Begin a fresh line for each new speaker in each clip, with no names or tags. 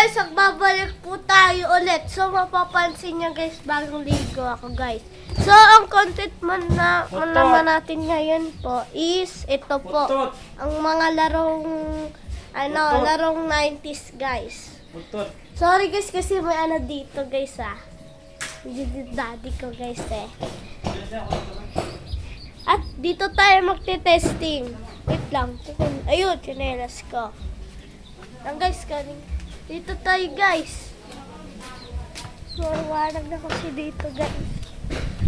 guys, magbabalik po tayo ulit. So, mapapansin nyo guys, bagong ligo ako guys. So, ang content naman natin ngayon po is ito po. Ang mga larong 90s guys. Sorry guys kasi may dito guys Dito daddy ko guys At dito tayo magte-testing. Wait lang. Ayun, chinelas ko. Guys, dito tayo guys. Marwanag na kasi dito guys.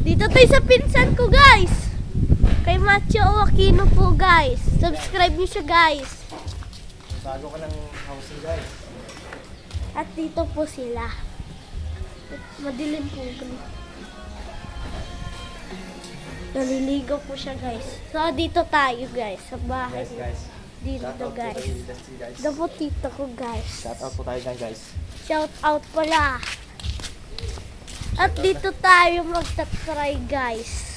Dito tayo sa pinsan ko guys. Kay Macho Aquino po guys. Subscribe niyo siya guys.
Bago ka ng housing guys.
At dito po sila. Madilim po guys. Naliligo po siya guys. So dito tayo guys. Sa bahay.
Guys.
Dito guys. Dito po tito ko guys.
Shout out po tayo dyan guys.
Shout out pala. At dito tayo magta-try guys.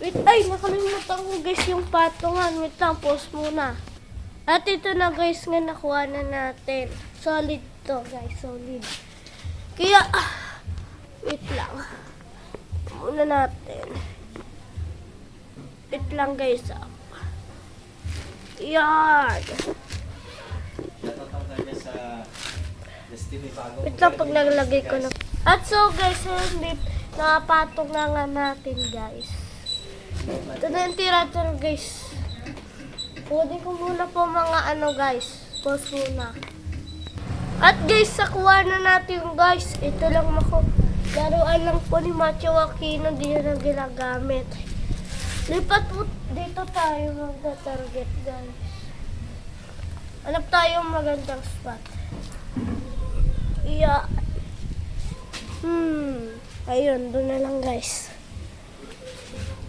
Wait, ay nakalimutan ko guys yung patungan. Wait lang, pause muna. At ito na guys nga nakuha na natin. Solid to guys, solid. Kaya, wait lang. Muna natin. Wait lang guys Yan. Wait lang pag naglagay ko na. At so guys, hindi nakapatong na nga natin guys. Ito na yung tira-tira guys. Kunin ko muna po mga guys. Pause muna. At guys, sakuha na natin guys. Ito lang laruan lang po ni Macho Aquino. Hindi na ginagamit. Lipat po dito tayo magta-target guys. Hanap tayo magandang spot. Yeah. Ayun, doon na lang guys.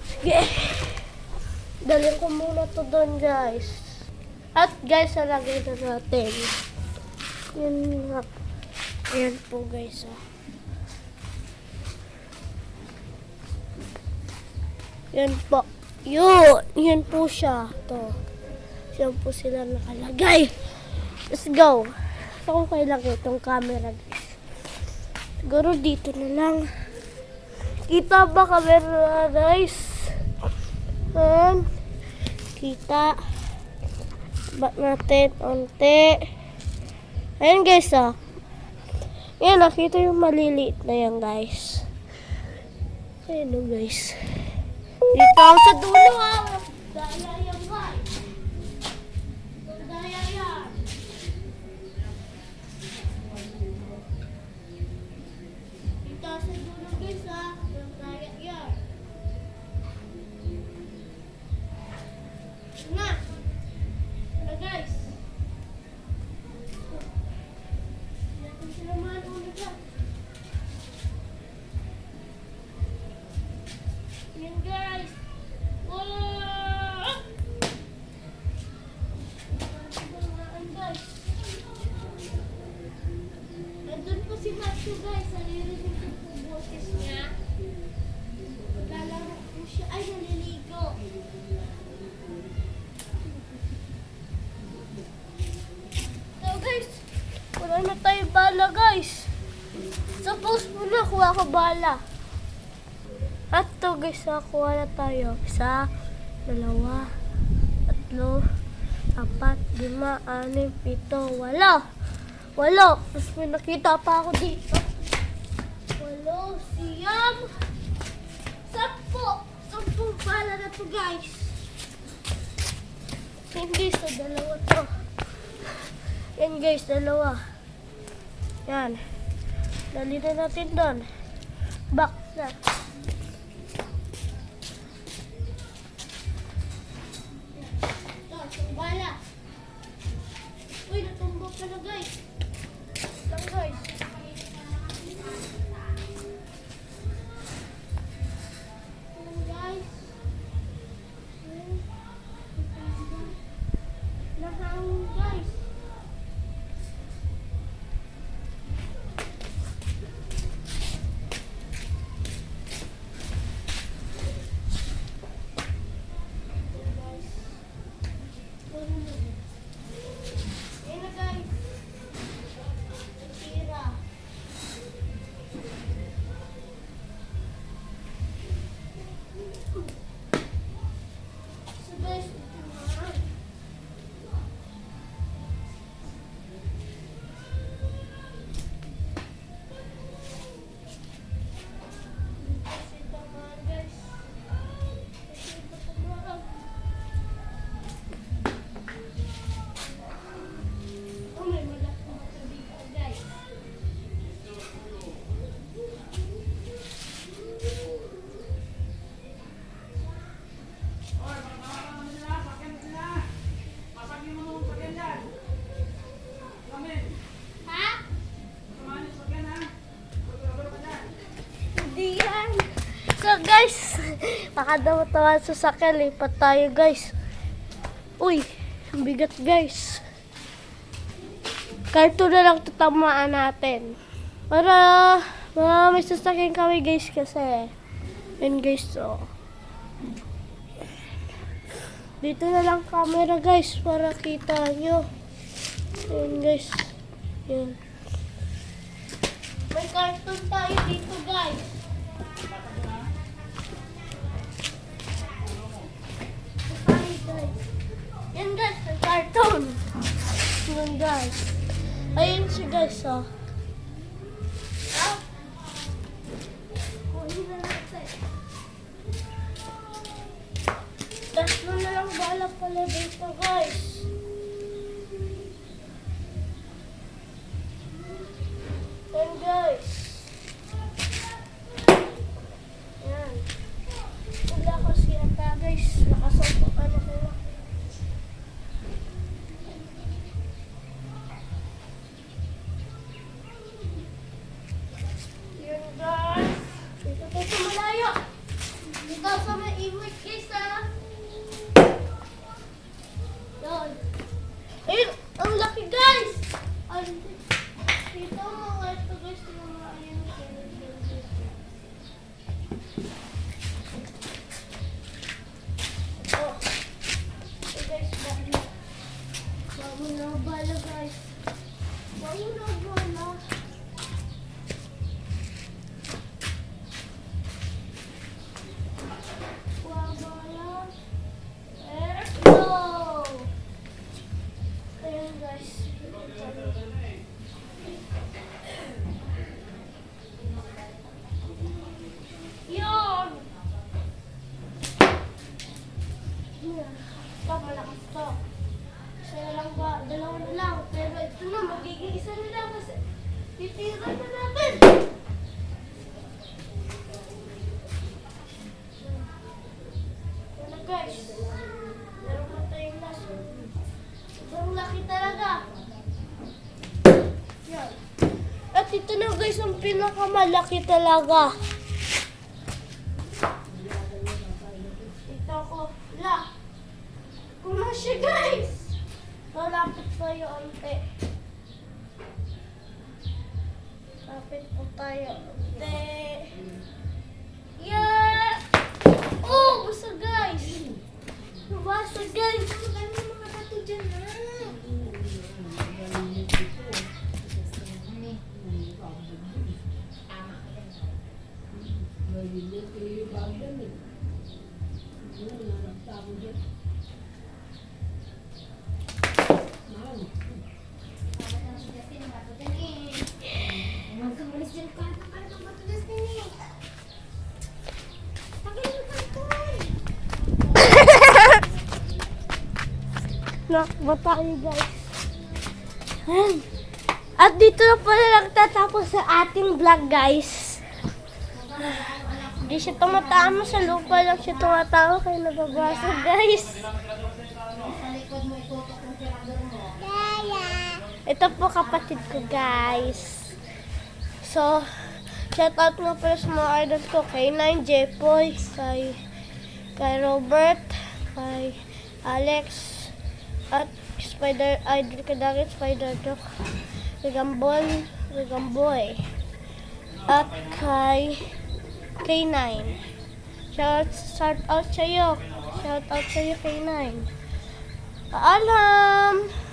Sige. Dalhin ko muna to doon guys. At guys, nalagay na natin. Yan nga. Ayan po guys Yan po. Yun. Yan po siya. To. Yan po sila nakalagay. Let's go. Saan ko kailang itong camera guys? Siguro dito na lang. Kita ba camera guys? Yan. Kita. Ba't natin onte. Ayan guys Ayan, nakita yung maliliit na yan guys. Ayan guys. Dito ako sa dulo Daya yan guys. Daya yan. Dito ako sa dulo guys Daya yan. Na guys. Natin sila manunog yan. Yan guys. Wow! Guys. Nandun po si Macho guys. Naririnig ko po boses niya. Maglalaro po siya. Ay, naliligo. So guys, wala na tayo bala guys. Suppose muna kuha ko bala. At to guys, nakuha na tayo. 1, 2, 3, 4, 5, 6, 7, 8. 8. Tapos may nakita pa ako dito. 8, 9, 10. 10 pala na to guys. Hindi sa dalawa to. Yan guys, dalawa. Yan. Dali na natin doon. Back na. Bala. Uy, natumbok ka na guys. Lang guys. Guys. Nahangin guys. Ayan na guys. nakadawa-tawa sa sakyan. Lipat tayo guys. Uy, ang bigat guys. Karto na lang tatamaan natin. Para may sasakyan kami guys kasi. Yan guys, oh. Dito na lang camera guys para kita nyo. Yan guys. Yan. May cartoon tayo dito guys. Ay, guys. Yan guys, may cartoon. Yan guys. Ayun siya guys, oh. Ah. Kunin na natin. Tatlo na lang bala pala dito guys. Yan guys. Yan. Wala ko siya pa guys. Nakasok ano ko na. Yan guys. Dito tayo sa malayo. Dito sa may iwit guys ha. Yan. Ayun. Ang laki guys. Dito mga ito guys. Mga ayun. Oh. Ito guys. Bago na bala guys. Bago na bala. Bala. Let's go. Ayun guys. Yun! Yan. Ito, malakas to. Isa na lang ba? Dalawa na lang. Pero ito na, magiging isa na lang kasi titira na natin. Yan na guys. Meron pa tayong last. Sobrang laki talaga. Yan. At ito na guys, ang pinakamalaki talaga. Ito ko. La. Kung na siya guys. Lalapit tayo ante. Lapit po tayo ante. Yeah! Oh, basta guys. Basta guys. Ano mga nato dyan na? Nakba tayo guys. Ayan. At dito na pala nagtatapos sa ating vlog guys. Hindi siya tumatama sa lupa lang siya tumatama kaya nababasa guys. Ito po kapatid ko guys. So, shout out nga pala sa mga idol ko. Kay Nine, Jepoy, kay Robert, kay Alex, at Spider Idol Kadagit, Spider Dog, Rigamboy, at kay K9. Shout out sa'yo. Shout out sa'yo K9. Paalam!